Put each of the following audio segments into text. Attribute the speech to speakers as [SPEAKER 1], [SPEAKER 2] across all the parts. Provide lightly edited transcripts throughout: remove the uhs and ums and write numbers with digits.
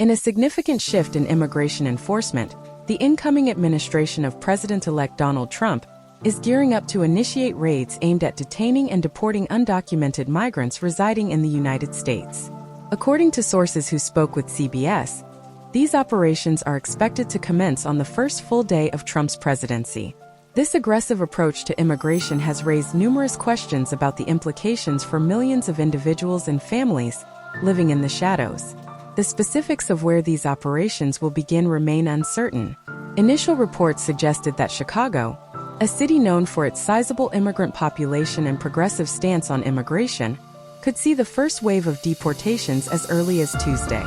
[SPEAKER 1] In a significant shift in immigration enforcement, the incoming administration of President-elect Donald Trump is gearing up to initiate raids aimed at detaining and deporting undocumented migrants residing in the United States. According to sources who spoke with CBS, these operations are expected to commence on the first full day of Trump's presidency. This aggressive approach to immigration has raised numerous questions about the implications for millions of individuals and families living in the shadows. The specifics of where these operations will begin remain uncertain. Initial reports suggested that Chicago, a city known for its sizable immigrant population and progressive stance on immigration, could see the first wave of deportations as early as Tuesday.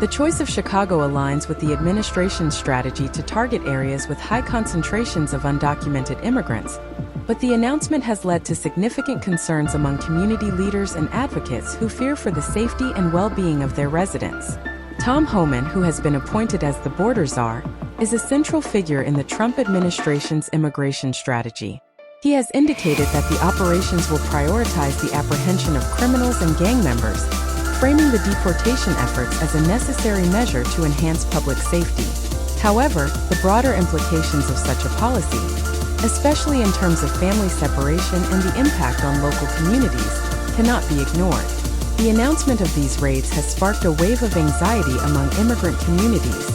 [SPEAKER 1] The choice of Chicago aligns with the administration's strategy to target areas with high concentrations of undocumented immigrants, but the announcement has led to significant concerns among community leaders and advocates who fear for the safety and well-being of their residents. Tom Homan, who has been appointed as the border czar, is a central figure in the Trump administration's immigration strategy. He has indicated that the operations will prioritize the apprehension of criminals and gang members, framing the deportation efforts as a necessary measure to enhance public safety. However, the broader implications of such a policy, especially in terms of family separation and the impact on local communities, cannot be ignored. The announcement of these raids has sparked a wave of anxiety among immigrant communities.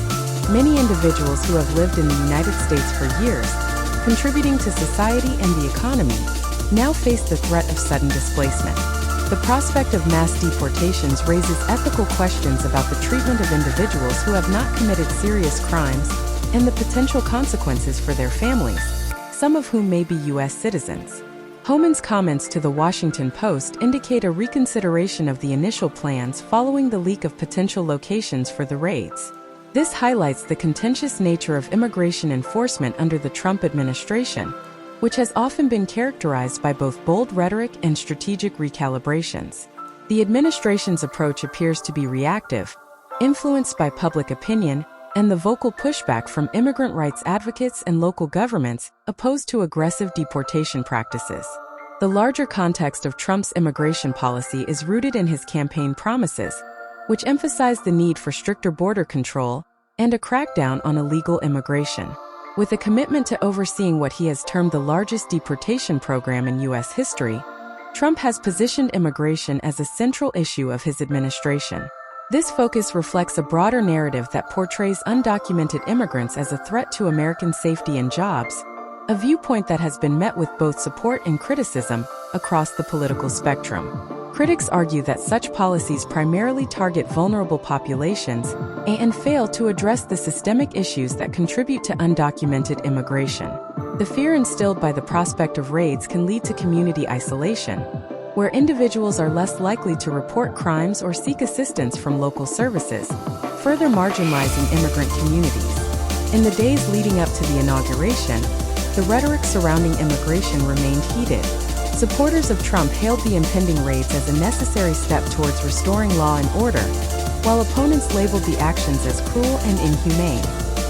[SPEAKER 1] Many individuals who have lived in the United States for years, contributing to society and the economy, now face the threat of sudden displacement. The prospect of mass deportations raises ethical questions about the treatment of individuals who have not committed serious crimes and the potential consequences for their families, some of whom may be U.S. citizens. Homan's comments to The Washington Post indicate a reconsideration of the initial plans following the leak of potential locations for the raids. This highlights the contentious nature of immigration enforcement under the Trump administration, which has often been characterized by both bold rhetoric and strategic recalibrations. The administration's approach appears to be reactive, influenced by public opinion and the vocal pushback from immigrant rights advocates and local governments opposed to aggressive deportation practices. The larger context of Trump's immigration policy is rooted in his campaign promises, which emphasize the need for stricter border control and a crackdown on illegal immigration. With a commitment to overseeing what he has termed the largest deportation program in U.S. history, Trump has positioned immigration as a central issue of his administration. This focus reflects a broader narrative that portrays undocumented immigrants as a threat to American safety and jobs, a viewpoint that has been met with both support and criticism across the political spectrum. Critics argue that such policies primarily target vulnerable populations and fail to address the systemic issues that contribute to undocumented immigration. The fear instilled by the prospect of raids can lead to community isolation, where individuals are less likely to report crimes or seek assistance from local services, further marginalizing immigrant communities. In the days leading up to the inauguration, the rhetoric surrounding immigration remained heated. Supporters of Trump hailed the impending raids as a necessary step towards restoring law and order, while opponents labeled the actions as cruel and inhumane.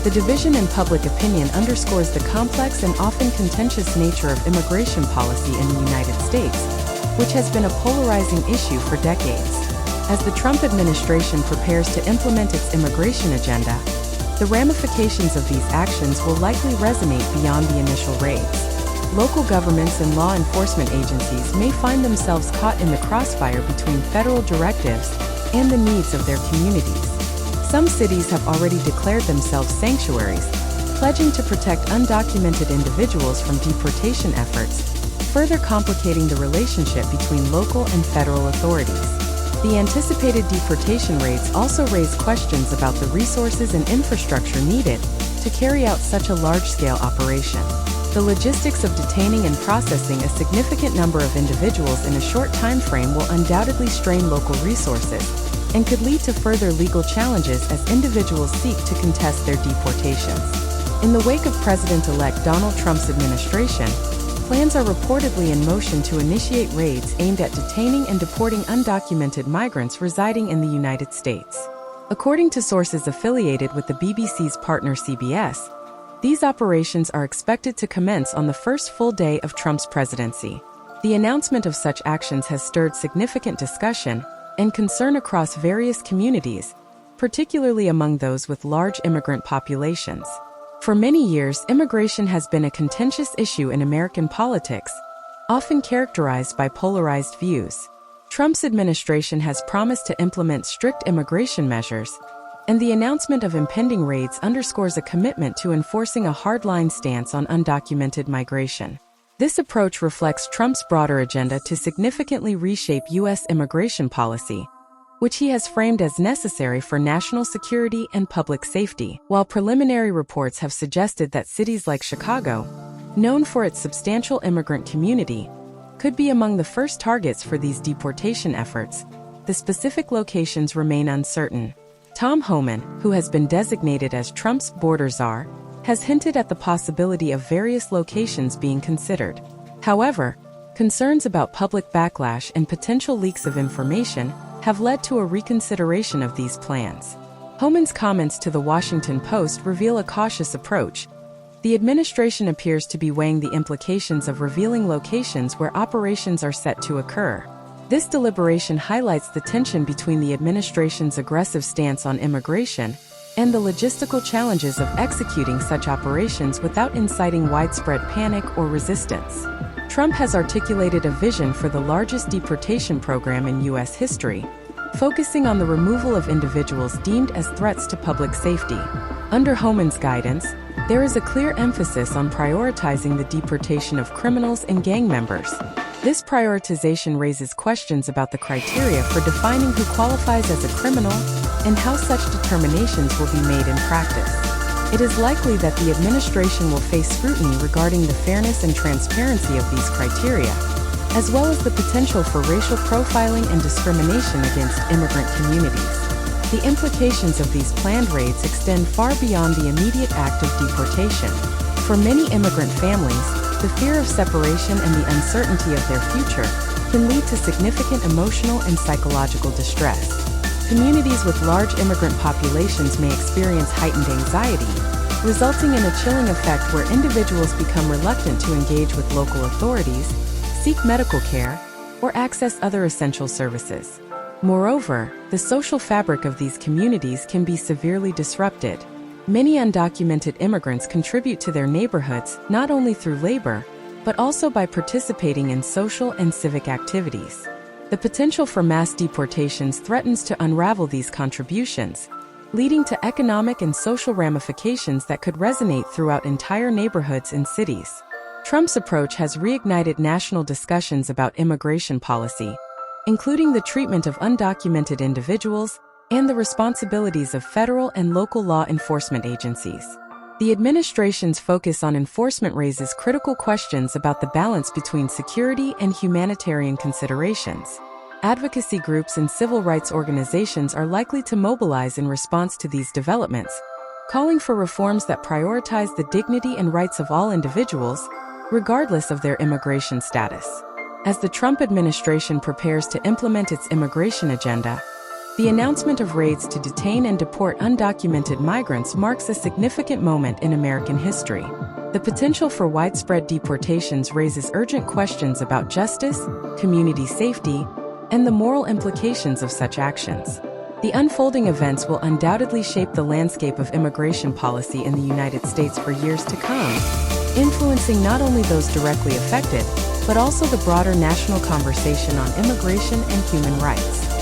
[SPEAKER 1] The division in public opinion underscores the complex and often contentious nature of immigration policy in the United States, which has been a polarizing issue for decades. As the Trump administration prepares to implement its immigration agenda, the ramifications of these actions will likely resonate beyond the initial raids. Local governments and law enforcement agencies may find themselves caught in the crossfire between federal directives and the needs of their communities. Some cities have already declared themselves sanctuaries, pledging to protect undocumented individuals from deportation efforts, further complicating the relationship between local and federal authorities. The anticipated deportation raids also raise questions about the resources and infrastructure needed to carry out such a large-scale operation. The logistics of detaining and processing a significant number of individuals in a short time frame will undoubtedly strain local resources and could lead to further legal challenges as individuals seek to contest their deportations. In the wake of President-elect Donald Trump's administration, plans are reportedly in motion to initiate raids aimed at detaining and deporting undocumented migrants residing in the United States. According to sources affiliated with the BBC's partner CBS, these operations are expected to commence on the first full day of Trump's presidency. The announcement of such actions has stirred significant discussion and concern across various communities, particularly among those with large immigrant populations. For many years, immigration has been a contentious issue in American politics, often characterized by polarized views. Trump's administration has promised to implement strict immigration measures, and the announcement of impending raids underscores a commitment to enforcing a hardline stance on undocumented migration. This approach reflects Trump's broader agenda to significantly reshape U.S. immigration policy, which he has framed as necessary for national security and public safety. While preliminary reports have suggested that cities like Chicago, known for its substantial immigrant community, could be among the first targets for these deportation efforts, the specific locations remain uncertain. Tom Homan, who has been designated as Trump's border czar, has hinted at the possibility of various locations being considered. However, concerns about public backlash and potential leaks of information have led to a reconsideration of these plans. Homan's comments to The Washington Post reveal a cautious approach. The administration appears to be weighing the implications of revealing locations where operations are set to occur. This deliberation highlights the tension between the administration's aggressive stance on immigration and the logistical challenges of executing such operations without inciting widespread panic or resistance. Trump has articulated a vision for the largest deportation program in U.S. history, focusing on the removal of individuals deemed as threats to public safety. Under Homan's guidance, there is a clear emphasis on prioritizing the deportation of criminals and gang members. This prioritization raises questions about the criteria for defining who qualifies as a criminal and how such determinations will be made in practice. It is likely that the administration will face scrutiny regarding the fairness and transparency of these criteria, as well as the potential for racial profiling and discrimination against immigrant communities. The implications of these planned raids extend far beyond the immediate act of deportation. For many immigrant families, the fear of separation and the uncertainty of their future can lead to significant emotional and psychological distress. Communities with large immigrant populations may experience heightened anxiety, resulting in a chilling effect where individuals become reluctant to engage with local authorities, seek medical care, or access other essential services. Moreover, the social fabric of these communities can be severely disrupted. Many undocumented immigrants contribute to their neighborhoods not only through labor, but also by participating in social and civic activities. The potential for mass deportations threatens to unravel these contributions, leading to economic and social ramifications that could resonate throughout entire neighborhoods and cities. Trump's approach has reignited national discussions about immigration policy, including the treatment of undocumented individuals and the responsibilities of federal and local law enforcement agencies. The administration's focus on enforcement raises critical questions about the balance between security and humanitarian considerations. Advocacy groups and civil rights organizations are likely to mobilize in response to these developments, calling for reforms that prioritize the dignity and rights of all individuals, regardless of their immigration status. As the Trump administration prepares to implement its immigration agenda, the announcement of raids to detain and deport undocumented migrants marks a significant moment in American history. The potential for widespread deportations raises urgent questions about justice, community safety, and the moral implications of such actions. The unfolding events will undoubtedly shape the landscape of immigration policy in the United States for years to come, influencing not only those directly affected, but also the broader national conversation on immigration and human rights.